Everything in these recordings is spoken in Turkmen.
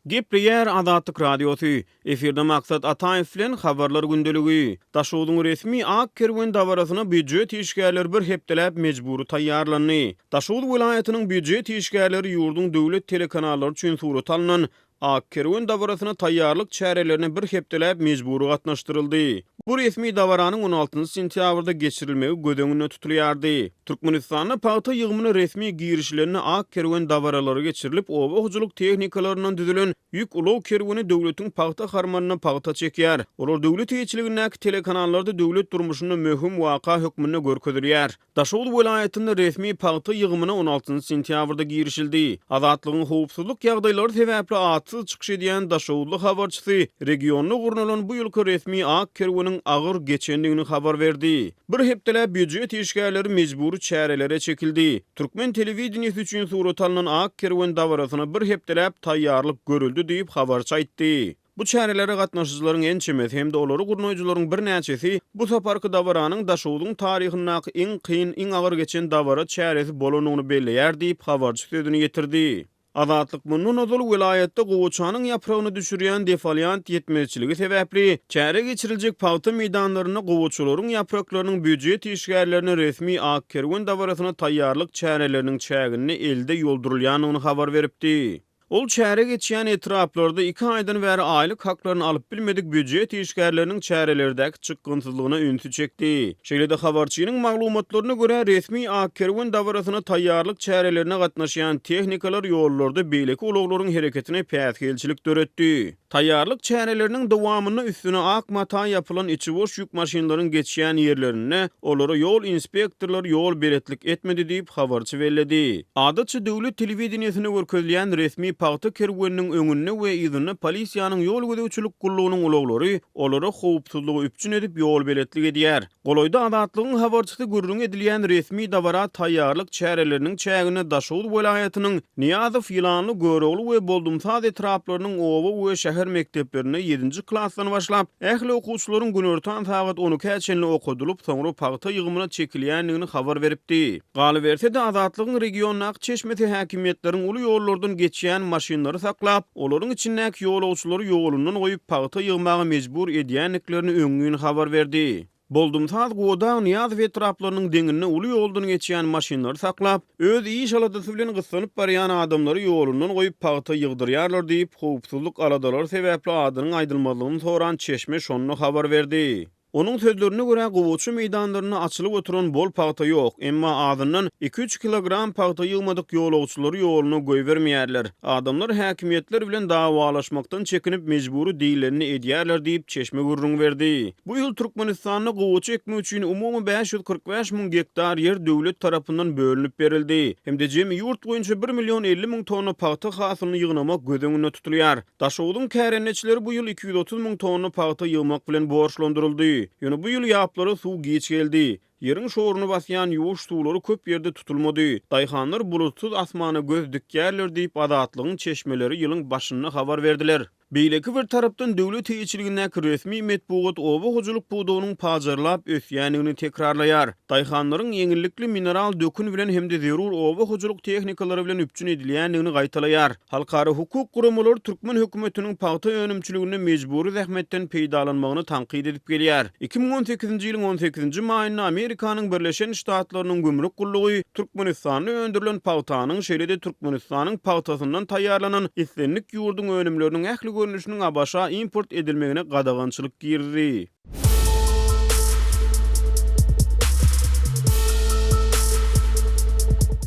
Gepriyer Adatlyk Radiosu. Eferde maksat Ataýew bilen habarlar gündeligi. Daşowyň resmi ak kerwen dawarasyna büdjet işgärleri bir hepdeläp mejburi taýýarlandy. Daşowy vilayatynyň büdjet işgärleri ýurdun döwlet telekanallary üçin surat alynan ak kerwen dawarasyna taýýarlyk çärelerine bir hepdeläp mejburi gatnaşdyryldy. Bu resmi dawaranyň 16 sentýabrda geçirilmegi gödeňine tutulýardy. Türkmenistanyň paýta ýygmyny resmi girişlerini ak kerwen dawaralary geçirilip, owahyjylyk tehnikalarynyň düzülen ýük ulaw kerweni döwletiň paýta harmanyna paýta çekýär. Olar döwlet ýetçiligindäki telekanallarda döwlet durmuşyny möhüm waka hökmüne görkezýär. Daşowy vilayatynda resmi paýta ýygmyna 16 sentýabrda girişildi. Azatlygyň howpsuzlyk ýagdaýlary sebäpli atsyz çykyş edýän Daşowly habarçysy regiony gurnulan bu ýylky resmi ak kerweniň agyr geçendigini habar berdi. Bir hepdeläp büdjet işgärleri mejburi çärelere çekildi. Türkmen telewizionyasy üçin surat alynan ak kerwen dawarasyna bir hepdeläp taýýarlyk görüldi diýip habarçy aýtdy. Bu çärelere gatnaşyjylaryň en çemet hem de olary gurnoýjylaryň bir näçesi bu saparky dawaranyň Daşowyň taryhyndaky iň kyn, iň agyr geçen dawara çäresi bolanyny belleýär diýip habarçy sözüni getirdi. Azatlyk munun ozul vilayatda gowaçanyň ýapragyny düşürýän defoliant ýetmezçiligi sebäpli çäre geçiriljek paýta meýdanlaryna gowaçylaryň ýapraklarynyň büdjet işgärlerini resmi ak kerwen dawarasyna taýýarlyk çäreleriniň çägini elde ýoldurulýanyny habar beripdi. Ol çäre geçýän etraplarda 2 aýdan bäri aýlyk haklaryny alyp bilmedik büdjet işgärleriniň çärelerdäki çykgynsyzlygyna ünsü çekdi. Şeýlede habarçynyň maglumatlaryna görä resmi ak kerwen dawarasyna taýýarlyk çärelerine gatnaşýan tehnikalar ýollarda beýleki ulaglaryň hereketine päsgelçilik döretdi. Taýýarlyk çäreleriniň dowamyny üstüne ak mata ýapylan içi boş ýük maşynlaryň geçýän ýerlerine olara ýol inspektorlary ýol beretlik etmedi diýip habarçy belledi. Adatça döwlet telewizionyasynda görkezilýän resmi paýta kerweniniň öňünde we ýygyny polisiýanyň ýol gödäwçilik gullugynyň ulaglary olara howpsuzlygy üpçün edip ýol beretlik edýär. Goloýda adatlygyň habarçysy gürrüň edilýän resmi dawara taýýarlyk çäreleriniň çägine Daşowy vilayatynyň Niýazow ýylanly Görogly we Boldumsaz etraplarynyň owa we şäher mekteplerine 7-nji klassdan başlap ähli okuwçylaryň günörtan sagat 12-çenli okudylyp soňra paýta ýygmyna çekilýändigini habar beripdi. Galy berse-de azatlygyň regionaky çeşmeti häkimiýetleriň uly ýollardan geçýän maşynlary saklap, olaryň içindäki ýolagçylary ýolundan goýup paýta ýygmagy mejbur edýänliklerini öňüň habar berdi. Boldumsaz goda Niýazow etraplarynyň deňine uly ýoldan geçýän maşynlary saklap, öz iş aladysy bilen gyssanyp barýan adamlary ýolundan goýup paýta ýygdyrýarlar diýip howpsuzlyk aladalary sebäpli adynyň aýdylmalygyny soran çeşme şonu habar berdi. Onun sözlerine göre gowaçy meýdanlaryna açylyp oturan bol paýta ýok, emma adyndan 2-3 kilogram paýta ýygmadyk ýolagçylary ýoluna goý bermeýärler. Adamlar häkimiýetler bilen dawalaşmakdan çekinip mejburi diýlerini edýärler diýip çeşme gurrun berdi. Bu ýyl Türkmenistanyň gowaçy ekmek üçin umumy 545 000 hektar ýer döwlet tarapyndan bölünip berildi. Hem de jemi ýurt boýunça 1 milyon 50 000 tonna paýta hasylyny ýygnamak gödeňine tutulýar. Daşowyň kärenetçileri bu ýyl 230 000 tonna paýta ýygmak bilen borçlandyryldy. Ýöne bu ýyl ýaplary suw geç geldi. Ýeriň şoruny basýan ýuwuş suwlary köp ýerde tutulmady. Daýhanlar bulutsuz asmana göz dikýärler diýip adatlygyň çeşmeleri ýylyň başyna habar berdiler. Beýleki bir tarapdan döwlet ýetçiligindäki resmi metbuat owahyjylyk buğdawynyň pajarlap ösýänligini tekrarlaýar. Daýhanlaryň ýeňillikli mineral dökün bilen hemde zerur owahyjylyk tehnikalary bilen üpçün edilýänligini gaýtalaýar. Halkara hukuk gurumlary Türkmen hökümetiniň paýta ýönümçiligine mejburi zähmetden peýdalanmagyny tanqid edip gelýär. 2018-nji ýylyň 18-nji maýynda Amerikanyň Birleşen Ştatlarynyň gümrük gullugy Türkmenistanyň öndürilen paýtanyň şeýlede Türkmenistanyň paýtasyndan taýýarlanan islenlik ýurdun önümleriniň ähli görnüşiniň abaşa import edilmegine gadagançylyk girdi.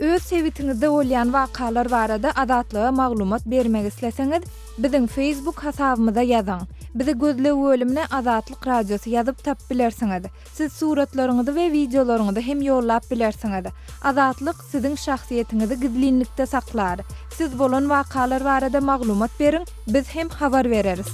Öz sevitiňizde bolýan wakalar barada adatlyga maglumat bermek isleseňiz, biziň Facebook hasabymyza ýazyň. Bizi gözle bölümine Azatlyk Radiosu ýazyp tap bilersiňiz. Siz suratlaryňyzy we videolaryňyzy hem ýollap bilersiňiz. Azatlyk siziň şahsiýetiňizi gizlinlikde saklar. Siz bolan wakalar barada maglumat beriň, biz hem habar bereriz.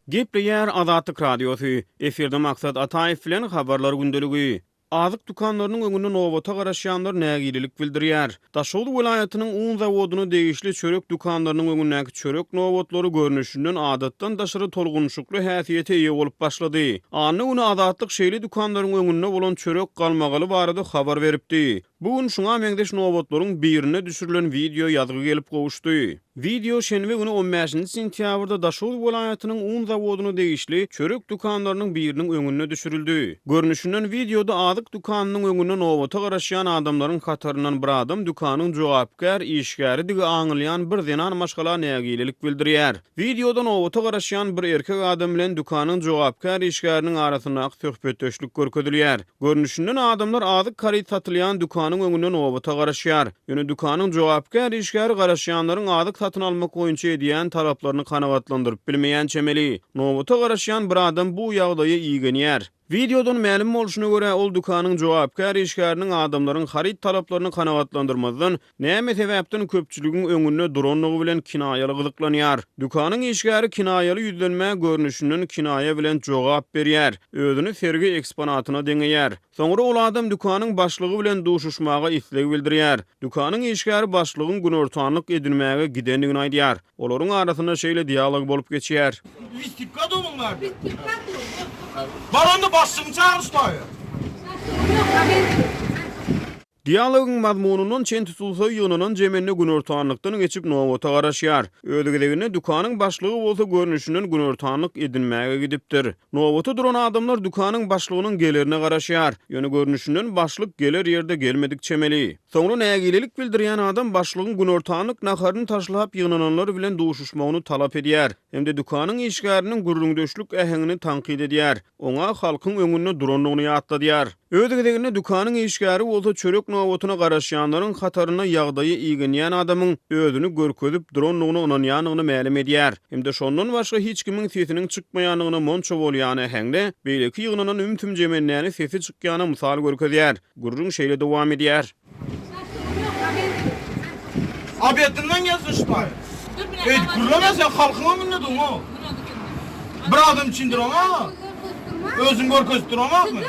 Gepriyer Azatlyk Radiosu. Eferde maksat Ataýew bilen habarlar gündeligi. Azyk dukanlarynyň öňünde nowata garaşýanlar nägililik bildirýär. Daşowy vilayatynyň un zawoduny degişli çörek dukanlarynyň öňündäki çörek nowatlary görnüşinden adatdan daşary tolgunşukly häsiýete ýe bolup başlady. Anyny ony adatlyk şeýle dukanlaryň öňünde bolan çörek galmagaly barada habar beripdi. Bugün şuňa meňdeş nowatlaryň birine düşürilen video ýazgy gelip gowuşdy. Video şenbe günü 15-nji sentýabrda Daşow welaýatynyň un zawodyna degişli çörek dukanlarynyň biriniň öňüne düşürildi. Görnüşinden videoda adyk dukanynyň öňüne nowata garaşýan adamlaryň kataryndan bir adam dukanyň jogapkär işgäri dige aňylýan bir denan maşgala nägilelik bildirýär. Videoda nowata garaşýan bir erkek adam bilen dukanyň jogapkär işgäriniň arasynda söhbetdeşlik görkezilýär. Görnüşinden adamlar adyk karyt satylýan dukanyň öňüne nowata garaşýar. Ýöne dukanyň jogapkär işgäri garaşýanlaryň adyk satyn almak goýunça edýän talaplaryny kanagatlandyryp bilmeýän çemeli. Nowata garaşýan bir adam bu ýagdaýy iýgenýär. Videodan ma'lum bolşuna görä ol dukanyň jogapkär işgäriniň adamlaryň harit talaplaryny kanagatlandyrmazdan näme sebäpden köpçüligiň öňünde duranlygy bilen kinaýaly gyzyklanýar. Dukanyň işgäri kinaýaly ýüzlenmä görnüşinden kinaýa bilen jogap berýär. Özüni sergi eksponatyna deňeýär. Soňra ol adam dukanyň başlygy bilen duşuşmaga isleg bildirýär. Dukanyň işgäri başlygyň günortanlyk edilmäge gidenligini aýdýar. Olaryň arasynda şeýle dialog bolup geçýär. Istikka dolunlar. Baranda başsın çağırışmayı. Dialogyň mazmunundan çen tutulsa ýygynyň jemenne günortanlykdan geçip nowata garaşýar. Ödegine dukanyň başlygy bolsa görnüşinden günortanlyk edilmäge gidipdir. Nowata duran adamlar dukanyň başlygynyň gelerine garaşýar. Ýöne görnüşinden başlyk geler ýerde gelmedik çemeli. Soňra nägilelik bildirýän adam başlygyň günortanlyk naharyny taşlap ýygnananlar bilen duşuşmagyny talap edýär. Hemde dukanyň işgäriniň gürrüňdeşlik ähengini tankyd edýär. Oňa halkyň öňünde duranlygyny ýatladýar. Ödegine dukanyň işgäri bolsa çörek nowatyna garaşýanlaryň hataryna ýagdaýy iýgenýän adamyň özüni görkezip duranlygyny onanýanyny ma'lum edýär. Hemde şondan başga hiç kimiň sesiniň çykmaýanyny monça bolýany ähengde beýleki ýygnanan ümtüm jemenläni sesi çykýany mysal görkezýär. Gurrun şeýle dowam edýär. Abiyetinden yazışmayı. Kurlamazsan halkına mı ne dun o? Bir adam içindir ama. Özün görkezdir ama mı?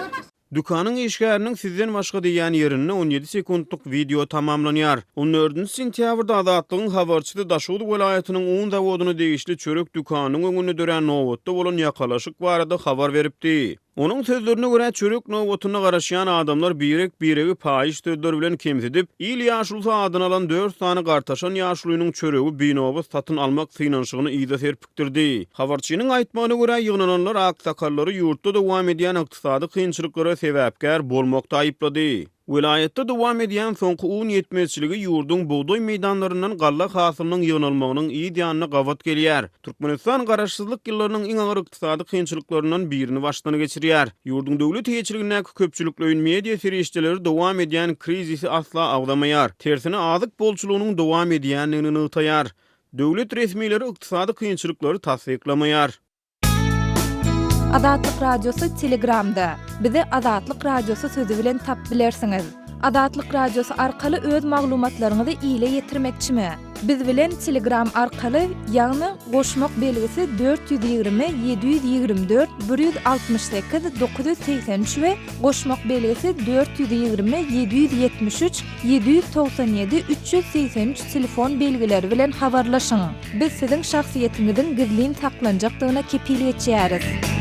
Dukanyň işgäriniň sizden başga diýen ýerinde 17 sekundlyk video tamamlanýar. 14-nji sentýabrda Azatlygyň habarçysy Daşow welaýatynyň un zawodyna degişli çörek dukanynyň öňünde dören nowatda bolan ýakalaşyk barada habar beripdi. Onun sözlerine göre çörek nowatyna garaşýan adamlar biregi paýyş sözler bilen kemsedip, il ýaşulsa adyny alan 4 sany gartaşan ýaşulynyň çöregi binowy satyn almak synanşygyny ýyda serpikdirdi. Habarçynyň aýtmagyna göre ýygnananlar aksakallary ýurtda dowam edýän ykdysady kynçylyklara sebäpkär bolmakda aýyplady. Vilayetde dowam edýän soňky un ýetmezçiligi ýurduň buğdoy meýdanlaryndan galla hasylynyň ýygnalmagynyň ýa-da gawat gelýär. Türkmenistan garaşsyzlyk ýyllarynyň iň agyr ykdysady kynçylyklaryndan birini başlany geçirýär. Ýurduň döwlet heçiligine köpçülikleýin media serişçileri dowam edýän krizisi asla agdamaýar. Tersine azyk bolçulugynyň dowam edýänligini nytaýar. Döwlet resmiýetleri ykdysady kynçylyklary tasdiklamaýar. Azatlyk radiosu Telegramda. Bizi Azatlyk radiosu sözü bilen tap bilersiňiz. Azatlyk radiosu arkaly öz maglumatlaryňyzy ýyla ýetirmekçimi? Biz bilen Telegram arkaly ýagny goşmak belgisi 420 724 168 983 we goşmak belgisi 420 773 797 383 telefon belgileri bilen habarlaşyň. Biz siziň şahsiýetiňiziň gizlin saklanjakdygyna kepil etýäris.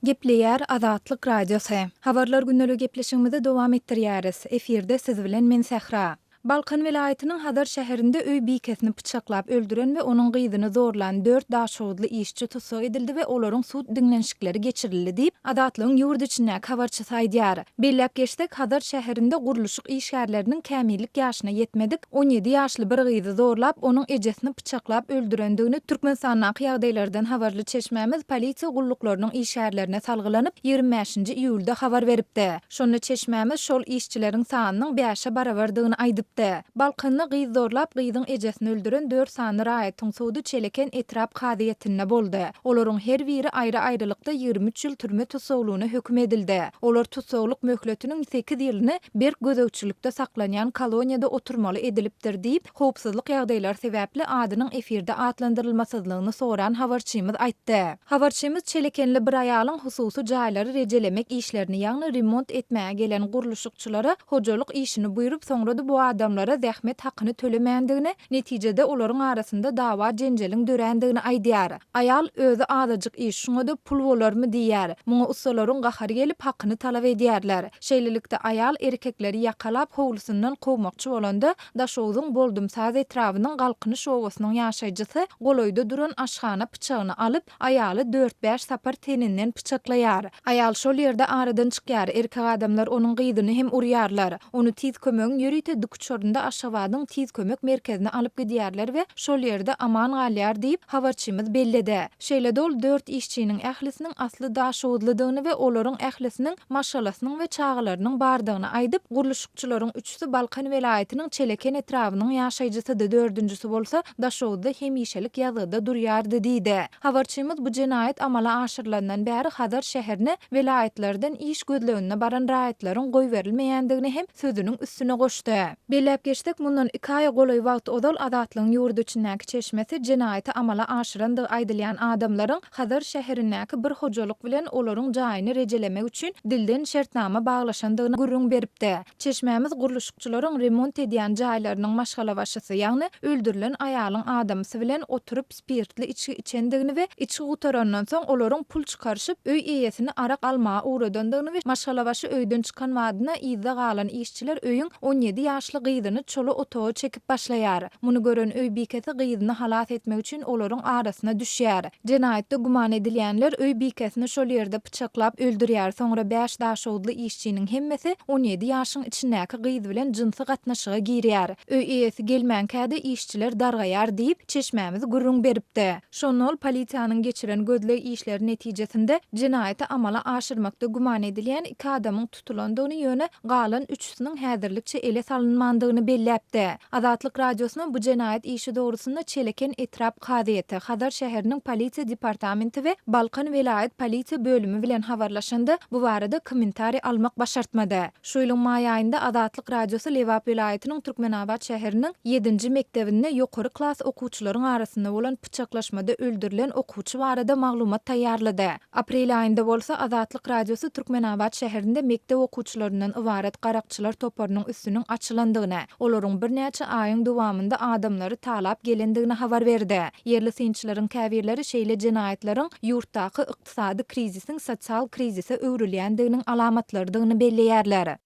Gepleýär Azatlyk radiosu. Habarlar günleri gepleşigimizi dowam etdirýäris. Efirde siz bilen men Sehra. Balkan vilayatynyň Hadar şäherinde öý bikesini pyçaklap öldüren we onuň gyzyny zorlan 4 daşowdly işçi tutsak edildi we olaryň sud diňlenşikleri geçirildi diýip Azatlygyň ýurt içine habarçysy aýdýar. Belläp geçdik Hadar şäherinde guruluşyk işgärleriniň kämillik ýaşyna ýetmedik 17 ýaşly bir gyzy zorlap onuň ejesini pyçaklap öldürendigini Türkmenistanyň ýagdaýlardan habarly çeşmämiz polisiýa gulluklarynyň işgärlerine salgylanyp 25-nji iýulda habar beripdi. Şonu çeşmämiz şol işçileriň sanynyň 5-e barabardygyny aýdyp Balkanyny gyz zorlap gyzyň ejesini öldüren 4 sany raýatyň sudy çeleken etrap kaziýetine boldy. Olaryň her biri aýry-aýrylykda 23 ýyl türme tutsaglygyna hökm edildi. Olar tutsaglyk möhletiniň 8 ýylyny bir gözegçilikde saklanýan koloniýada oturmaly edilipdir diýip, howpsuzlyk ýagdaýlar sebäpli adynyň efirde atlandyrylmasyzlygyny soran habarçymyz aýtdy. Habarçymyz çelekenli bir aýalyň hususy jaýlary rejelemek işlerini ýagny remont etmäge gelen guruluşykçylara hojalyk işini buýrup soňra da bu adamlara zähmet hakyny tölemeýändigini, netijede olaryň arasynda dawa jenjeliň dörendigini aýdýar. Ayal özü azyjyk iş şuňa pul bolarmy diýär. Muňa ustalaryň gahary gelip hakyny talap edýärler. Şeýlelikde ayal erkekleri yakalap howlusyndan gowmakçy bolanda daşowdyň boldumsaz etrawynyň galkyny şowasynyň ýaşaýjysy goloýda duran aşhana pyçagyny alyp ayaly 4-5 sapar teninden pyçaklaýar. Ayal şol ýerde aradan çykýar. Erkek adamlar onuň gyýdyny hem urýarlar. Onu tiz kömögiň ýörite dukçorunda aşawadyň tiz kömek merkezine alyp gidýärler we şol ýerde aman galýar diýip habarçymyz belledi. Şeýle dol 4 işçiniň ählisiniň asly daşowdlydygyny we olaryň ählisiniň maşalasynyň we çağlarynyň bardygyny aýdyp, guruluşçylaryň üçüsi Balkan welaýatynyň Çeleken etrawynyň ýaşaýjysy, dördüncüsü bolsa daşowda hemişelik ýazyda durýardy diýdi. Habarçymyz bu jenaýat amala aşyrylandan bäri Hadar şäherine welaýatlardan iş gözlegine baran raýatlaryň goý berilmeýändigini hem sözüniň üstüne goşdy. Belläp geçdik, mundan 2 ay goloý wagt odal adatlyň ýurdu içindäki çeşmesi jenaýaty amala aşyrandy aýdylýan adamlaryň Hadar şäherindäki bir hojalyk bilen olaryň jaýyny rejelemek üçin dilden şertnama baglaşandygyny gurrun beripdi. Çeşmämiz guruluşçylaryň remont edýän jaýlarynyň maşgala başçysy, ýagny öldürilen aýalyň adamsy bilen oturup spirtli içki içendigini we içki gutarandan soň olaryň pul çykarşyp öý eýesini arak almağa uğradandygyny we maşgala başy öýden çykan wadyna ýyzda galan işçiler öýüň 17 ýaşly gyýdyny çoly otağa çekip başlaýar. Muny gören öý bikesi gyýdyny halat etmek üçin olaryň arasyna düşýär. Jenaýatda guman edilýänler öý bikesini şol ýerde pyçaklap öldürýär. Soňra 5 daşowdly işçiniň hemmesi 17 ýaşyň içindäki gyýdy bilen jinsy gatnaşyga girýär. Öý eýesi gelmän käde işçiler dargaýar diýip çeşmämiz gurrun beripdi. Şonol polisiýanyň geçiren gözleg işleri netijesinde jenaýaty amala aşyrmakda guman edilýän 2 adamyň tutulandygyny ýöne galan 3-süniň häzirlikçe ele salynmandygyny belläpdi. Azatlyk radiosyna bu jenaýat işi dogrusynda Çeleken etrap gaziýeti, Hadar şäheriniň polisiýa departamenti we Balkan welaýat polisiýa bölümi bilen habarlaşanda bu barada kommentari almak başartmady. Şu ýylyň maý aýynda Azatlyk radiosy Lewap welaýatynyň Türkmenabad şäheriniň 7-nji mektebinde ýokary klas okuwçylaryň arasynda bolan pyçaklaşmada öldürilen okuwçy barada maglumat taýýarlady. Aprel aýynda bolsa Azatlyk radiosu Türkmenabad şäherinde mektep okuwçylaryndan ibaret garakçylar toparynyň üstüniň açylandygyny, olaryň bir näçe aýyň dowamında adamlary talap gelendigini habar berdi. Yerli synçylaryň käbirleri şeýle jenaýatlaryň ýurtdaky ykdysady krizisiň sosial krizise öwrilýändiginiň alamatlaryny belleýärler.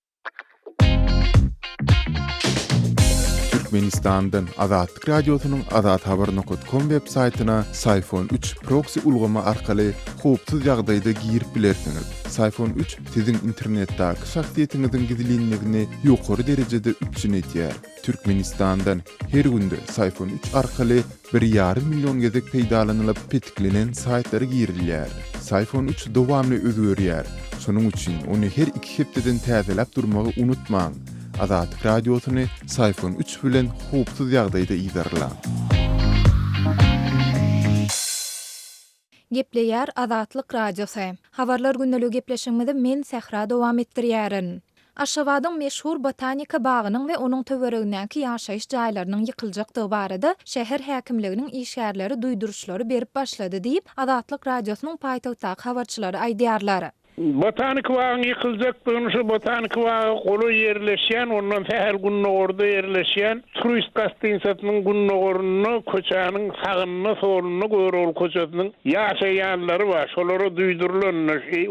Türkmenistan'dan Azatlyk radiosynyň azathabar.com web saytyna Sayfon 3 proxy ulgama arkaly howpsuz ýagdaýda girip bilersiňiz. Sayfon 3 siziň internetdäki şahsiýetiňiziň gizlinligini ýokary derejede üçin etýär. Türkmenistan'dan her günde Sayfon 3 arkaly 1,5 million gezek peýdalanylyp petiklenen saytlary girilýär. Sayfon 3 dowamly özgörýär. Şonuň üçin ony her 2 hepdeden täzelep durmagy unutmaň. Azatlyk radiosyny Sayfon 3 bilen howpsuz ýagdaýda iýdarlar. Gepleýär Azatlyk radiosu. Habarlar gündelik gepleşigimizde men Sehra dowam etdirýärin. Aşgabatyň meşhur botanika bagynyň we onuň töweregindäki ýaşaýyş jaýlarynyň ýykyljakdygy barada şäher häkimliginiň işgärleri duýduruşlary berip başlady diýip Azatlyk radiosynyň paýtagtdaky habarçylary aýdýarlar. Botanik bagyny ýykyljakdygyny şu botanik bagy goly ýerleşýän, ondan täher günnogorda ýerleşýän turist gastynyň günnogorunu, köçäniň sagynyny, soluny görüp köçäniň ýaşaýanlary bar. Şolary duýdurulan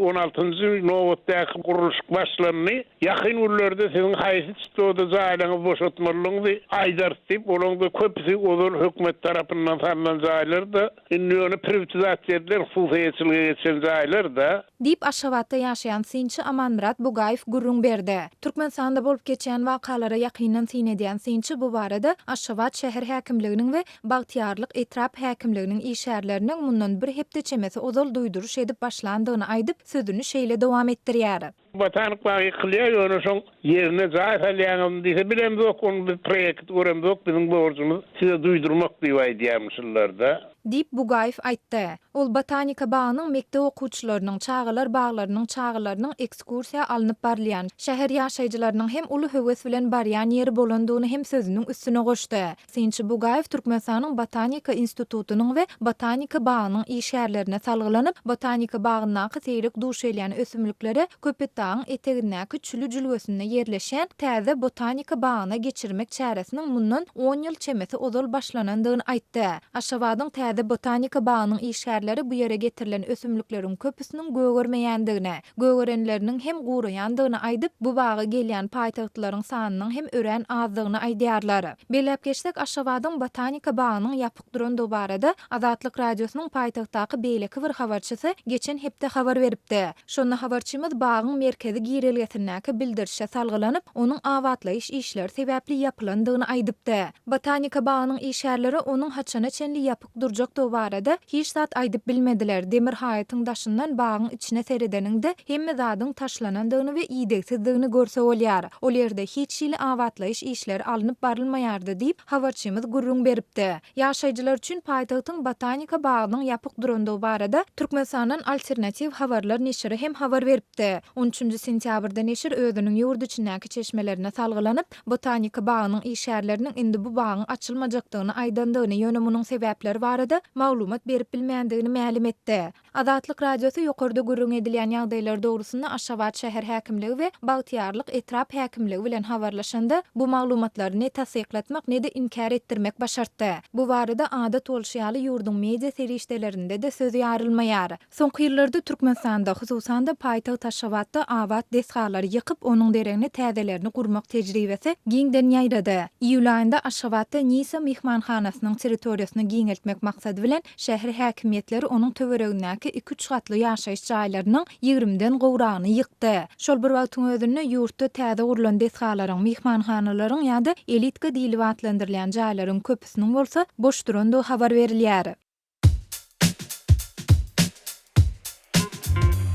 16-njy nowatdaky guruluş başlanyny ýakyn ýyllerde siziň haýsy stowda jaýlaryňy boşaltmalygyňy aýdartyp, olanda köpüsi olur hökümet tarapyndan salynan jaýlarda, indi privatizatsiýa edilen hususiyetçilige geçen jaýlarda diýip Aşgabatda ýaşaýan synçy Amanmurat Bugaýew gurrun berdi. Türkmenistanda bolup geçen wakalara ýakyndan syn edýän synçy bu barada Aşgabat şäher häkimliginiň we Bagtyarlyk etrap häkimliginiň işgärleriniň mundan bir hepde çemesi ozal duýduruş edip başlandygyny aýdyp sözüni şeýle dowam etdirýär. Botanik bagy ýykylýar, ýöne şoň ýerine jaý salýaňam diýse bilen zok, onu bir proýekt görem zok, biziň borjumyz size duýdurmak diýip aýdýarmyşlar diýip Bugaýew aýtdy. Ol botanika bagynyň mektep okuwçylarynyň çağılar baglarynyň çağılarynyň ekskursiýa alınıp barlayan şäher ýaşaýjylarynyň hem uly höwes bilen barýan ýeri bolandygyny hem sözüniň üstüne goşdy. Synçy Bugaýew Türkmenistanyň Botanika institutunyň we botanika bagynyň işgärlerine salgylanyp botanika bagyndaky seýrek duş elýän ösümliklere köpet Paytagtyň etegindäki çülü jülgesinde yerleşen täze botanika bagyna geçirmek çäresiniň mundan 10 ýyl çemesi ozal başlanandygyny aýtdy. Aşgabatyň täze botanika bagynyň işgärleri bu ýere getirilen ösümlikleriň köpüsiniň gögörmeýändigine, gögörenleriniň hem guraýandygyny aýdyp, bu baga gelýän paýtagtlaryň sanynyň hem ören azdygyny aýdýarlar. Belep geçsek Aşgabatyň botanika bagynyň ýapyk duran barada Azatlyk radiosynyň paýtagtdaky beýleki bir habarçysy geçen hepde habar beripdi. Şonda habarçymyz bagyň merkezi girilgetindäki bildirişe salgylanyp, onuň awatlaýyş işleri sebäpli ýapylandygyny aýdypdy. Botanika bagynyň işgärleri onuň haçana çenli ýapyk durjak barada hiç zat aýdyp bilmediler. Demir haýatyň daşyndan bagyň içine seredeninde hemme zadyň taşlanandygyny we ýydeksizdigini görse bolýar. Ol ýerde hiç ýyly awatlaýyş işleri alınıp barylmaýardy diýip habarçymyz gurrun beripdi. Ýaşaýjylar üçin paýtagtyň botanika bagynyň ýapyk durandygy barada Türkmenistanyň alternativ habarlar neşri hem habar beripdi. 13-nji sentýabrda neşir özüniň ýurdu içindäki çeşmelerine salgylanyp, botanika bagynyň işgärleriniň indi bu bagyň açylmajakdygyny aýdandygyny ýönemunyň sebäpleri barada maglumat berip bilmeýändigini ma'lum etdi. Azatlyk radiosu ýokarda gurrun edilýän ýagdaýlar dogrusynda Aşgabat şäher häkimligi we Bagtyarlyk etrap häkimligi bilen habarlaşanda bu maglumatlary ne tasdiklatmak ne de inkar etdirmek başartdy. Bu barada adat bolşýaly ýurdun media serişdelerinde de söz ýarylmaýar. Soňky ýyllarda Türkmenistanda, hususan da paýtagt Aşgabatda awat desgalary ýykyp, onuň deregini täzelerini gurmak tejribesi giňden ýaýrady. Iýul aýynda Aşgabatda Nisa mehmanhanasynyň territoriýasyny giňeltmek maksady bilen şäher häkimiýetleri onuň töweregindäki 2-3 gatly ýaşaýyş jaýlarynyň 20den gowragyny ýykdy. Şol bir wagtyň özünde ýurtda täze gurulan desgalaryň, mehmanhanalaryň ýa-da elitka diýilip atlandyrylan jaýlaryň köpüsiniň bolsa boş durandygy habar berilýär.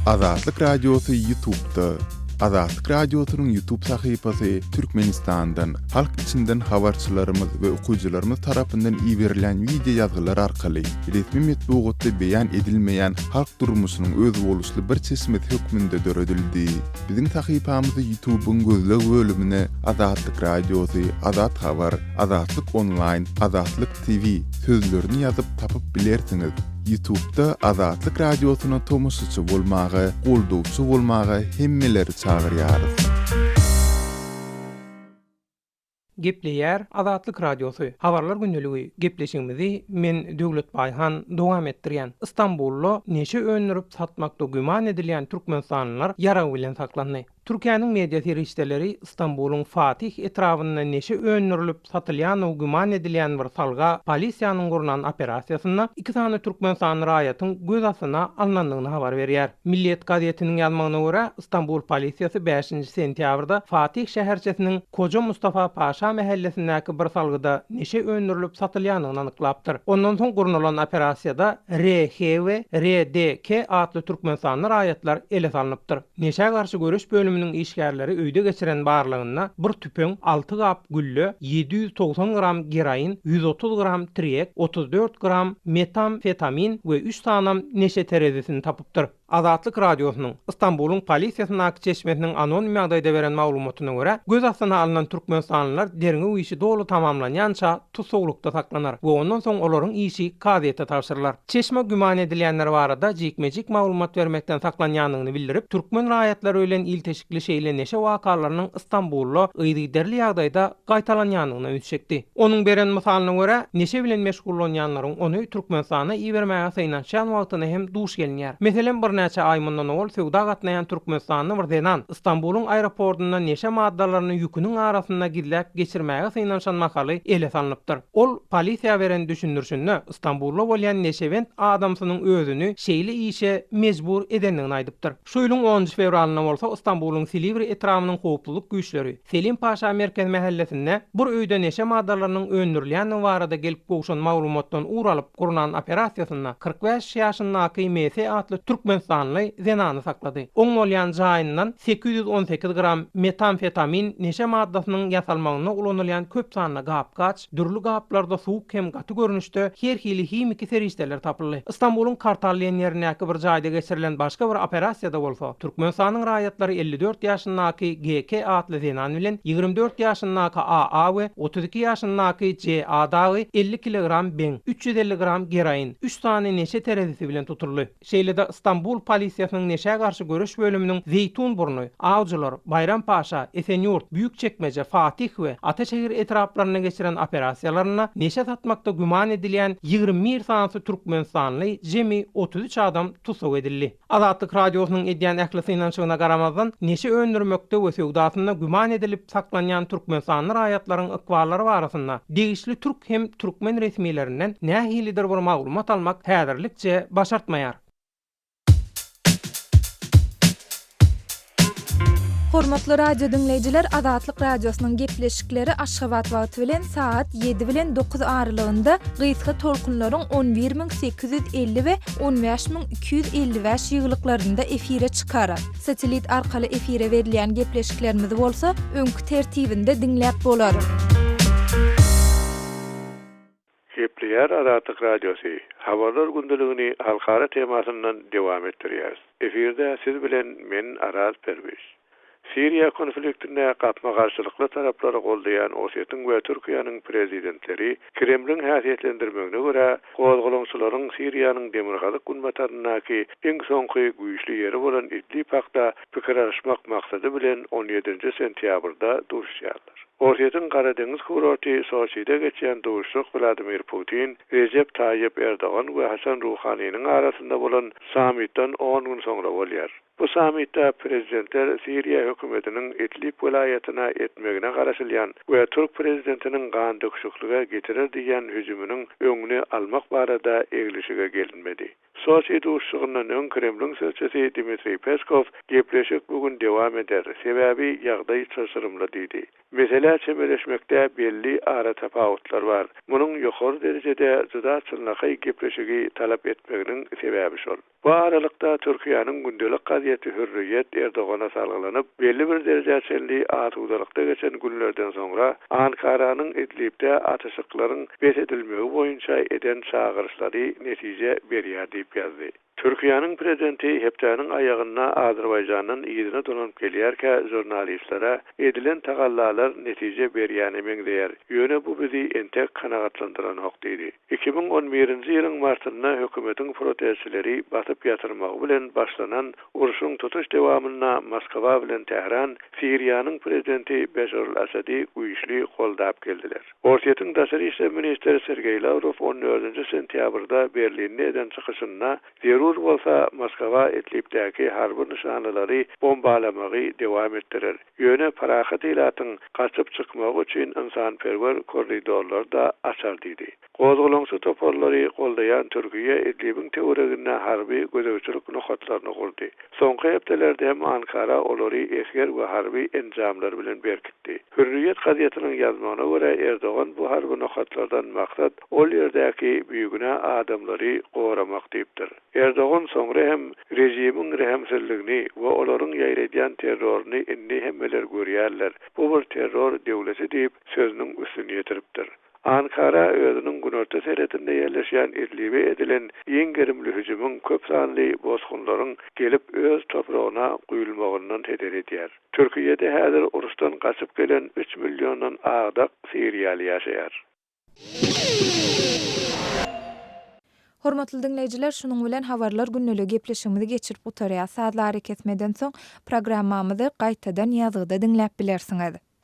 Azatlyk radiosu YouTube'da. Azatlyk radiosynyň YouTube sahypasy Türkmenistandan, halk içinden habarçylarymyz we okuyjylarymyz tarapyndan iýerilen video ýazgylar arkaly resmi metbuatda beýan edilmeýän halk durmuşynyň öz boluşly bir çeşmeti hökmünde döredildi. Biziň sahypamyzy YouTube'un gözleg bölümine Azatlyk radiosu, Azat habar, Azatlyk online, Azatlyk TV sözlerini ýazyp tapyp bilersiňiz. YouTube'da Azatlyk radiosyna tomuşçy bolmagy, goldowçy bolmagy hemmeleri çagyrýarys. Gepleýär Azatlyk radiosu. Habarlar gündəligi gepleşigimizi men Döwlet Baýhan dowam etdirýän. İstanbulda neşe önürüp satmakda güman edilýän türkmenstanlylar ýara bilen saklandy. Türkiýanyň media serişdeleri İstanbul'un Fatih etrafynda neşe önürülüp satylýan güman edilýän bir salga polisiýanyň gurulan operasiýasyna 2 sany türkmensan raýatyň göz asyna alnandygyny habar berýär. Milliyet gazetiniň ýazmagyna görä, İstanbul polisiýasy 5-nji sentýabrda Fatih şäherçesiniň Koca Mustafa Paşa mahallesindäki bir salgyda neşe önürülüp satylýanyny anyklapdyr. Ondan soň gurulan operasiýada RH we RDK adly türkmensanly raýatlar ele salynıpdyr. Neşe garşy görüş bölüminiň işgärleri öýde geçiren barlygyna bir tüpeň 6 gap gülle, 790 gram geroin, 130 gram triyek, 34 gram metamfetamin we 3 tanam neşe terezesini tapypdyr. Azatlyk radiosynyň İstanbul'un polisiýasynyň çeşmesiniň anonim ýagdaýda beren maglumatyna görä, göz asyna alynan türkmensanlylar derňi işi dolu tamamlanýança tutuklukda saklanar we ondan soň olaryň işi kazete tapşyrlar. Çeşme güman edilýänler barada jekmejik maglumat bermekden saklanýanlygyny bildirip, türkmen raýatlary bilen ilteşikli şeýle neşe wakalarynyň İstanbulda ýygyderli ýagdaýda gaýtalanýanlygyna ünsçekdi. Onuň beren misalyna görä, neşe bilen meşgullanýanlaryň ony Türkmenistana iýermäge synaşan wagtyna hem duş gelýär. Meselen bir näçe ay mundan ol sewda gatnaýan Türkmenistanyň bir denan İstanbul'un aeroportundan neşe maddalaryny ýüküniň arasynda gidläp geçirmäge synaşan makaly ele salynıpdyr. Ol polisiýa beren düşündürşünde İstanbulda bolýan neşewent adamsynyň özüni şeýle işe mejbur edenligini aýdypdyr. Şu ýylyň 10 fevralyna bolsa İstanbul'un Silivri etrafynyň howplulyk güýçleri Selim Paşa merkez mahallesinde bir öýde neşe maddalarynyň öndürilýäni barada gelip goşan maglumatdan uralyp gurulan operasiýasyna 45 ýaşyndaky MS adly türkmenstanly zenany saklady. Oň bolýan jaýyndan 818 gram metamfetamin neşe maddasynyň ýasalmagyna ulanylýan köp sanly gapgaç, dürli gaplarda suwuk hem gaty görnüşde her hili himiki serişdeler tapyldy. İstanbul'un Kartal ýerindäki bir jaýda geçirilen başga bir operasiýada bolsa, Türkmenistanyň raýatlary 54 ýaşyndaky GK adly zenan bilen 24 ýaşyndaky AA we 32 ýaşyndaky JA dagy 50 kilogram ben, 350 gram geroin, 3 tane neşe terezesi bilen tutuldy. Şeýle-de İstanbul İstanbul polisiýasynyň neşe garşy görüş bölüminiň Zeytunburnu, Awjylar, Bayrampaşa, Esenyurt, Büyükçekmece, Fatih we Ataşehir etraplaryna geçiren operasiýalaryna neşe satmakda güman edilýän 21 sansy türkmenstanly jemi 33 adam tutsak edildi. Azatlyk radiosynyň edýän ählisinançygyna garamazdan neşe öndürmekde we söwdasyna güman edilip saklanýan türkmenstanly raýatlaryň ıkwallary barasynda degişli türk hem türkmen resmiýetlerinden nähilidir bir maglumat almak häzirlikçe başartmaýar. Hormatly radio dinleyijiler, Azatlyk radiosynyň gepleşikleri Aşgabat wagty bilen saat 7 bilen 9 aralygynda gysga tolkunlaryň 11850 we 15255 ýyglyklarynda efire çykarar. Satelit arkaly efire berilýän gepleşiklerimiz bolsa, öňkü tertibinde dinläp bolar. Gepleýär Azatlyk radiosu. Habarlar gündeligini halkara temasyndan dewam etdirýär. Efirde siz bilen men Araz Perwiş. Siriya konfliktine gatma garşylykly taraplary goldaýan Ossetin we Türkiýanyň prezidentleri Kremliň häsiýetlendirmegine görä gozgolonçylaryň Siriýanyň demirgalyk günbatarynaky iň soňky güýçli ýeri bolan Idlib hakda pikir alşmak maksady bilen 17 sentýabrda duruşýarlar. Ossetin Gara Deňiz kurorty Soçy'da geçen duruşyk Vladimir Putin, Recep Tayyip Erdoğan we Hasan Ruhanyň arasynda bolan sammitden 10 gün soňra bolýar. Bu sammitde prezidentler Siriya hökümetiniň Idlib vilayatyna etmegine garaşylýan we Türk prezidentiniň gan döküşüklige getirir diýen hüjümüniň öňüni almak barada eglişige gelinmedi. Soçy duruşygynyň öň Kremliň sözçüsi Dmitri Peskov gepleşik bugün dewam eder. Sebäbi ýagdaý çaşyrymly diýdi. Mesele çemberleşmekde belli ara tapawutlar bar. Munyň ýokary derejede juda çylnaky gepleşigi talap etmeginiň sebäbi şol. Bu aralykda Türkiýanyň gündelik gaziýeti Hürriyet Erdoğan'a salgylanyp belli bir derejeli atugdalykda geçen günlerden soňra Ankara'nın Idlib'de ateşiklaryň besedilmegi boýunça eden çağırışlary netije berýär diýip ýazdy. Türkiýanyň prezidenti hepdeniň aýagyna Azerbaýjanyň ýerine donanyp gelýärkä jurnalistlere edilen tagallalar netije berýäni meňdeýär. Ýöne bu bizi entek kanagatlandyran ok diýdi. 2011-nji ýylyň martynda hökümetiň protestçileri batyp ýatyrmagy bilen başlanan uruşyň tutuş dewamyna Moskwa bilen Tehran Siriýanyň prezidenti Beşar al-Asady güýçli goldap geldiler. Ossetin daşary işler ministri Sergey Lavrov 14-nji sentýabrda Berlinde eden çykyşyna zerur bolsa Moskwa Idlibdäki harby nişanlary bombalamagy dewam etdirer. Ýöne parahat ýylatyň gaçyp çykmagy üçin insanperwer korridorlarda açar diýdi. Gozgolonçy toparlary goldaýan Türkiýe Idlibiň teoregine harby gözegçilik nokatlaryny gurdy. Soňky hepdelerde hem Ankara olary esger we harby enjamlar bilen berkitdi. Hürriyet gaziýetiniň ýazmagyna görä Erdoğan bu harby nokatlardan maksat ol ýerdäki büyügüne adamlary goramak diýipdir. Erdoğan soňra hem rejimiň rehemsizligini we olaryň ýaýradýan terroryny indi hemmeler görýärler. Bu bir terror döwleti diýip sözüniň üstüne ýetiripdir. Ankara özünün günorta seretinde yerleşen Idlib'e edilen en gerimli hücumun köp sanly bozgunlaryň gelip öz toprağına guýulmagyndan heder edýär. Türkiýede häzir urusdan gaçyp gelen 3 milyondan agdak Siriýaly ýaşaýar. Hormatly dinleyijiler, şunuň bilen habarlar günneligi gepleşigimizi geçirip utarýar. Saatlar kesmeden soň programmamyzy gaýtadan ýazgyda dinläp bilersiňiz.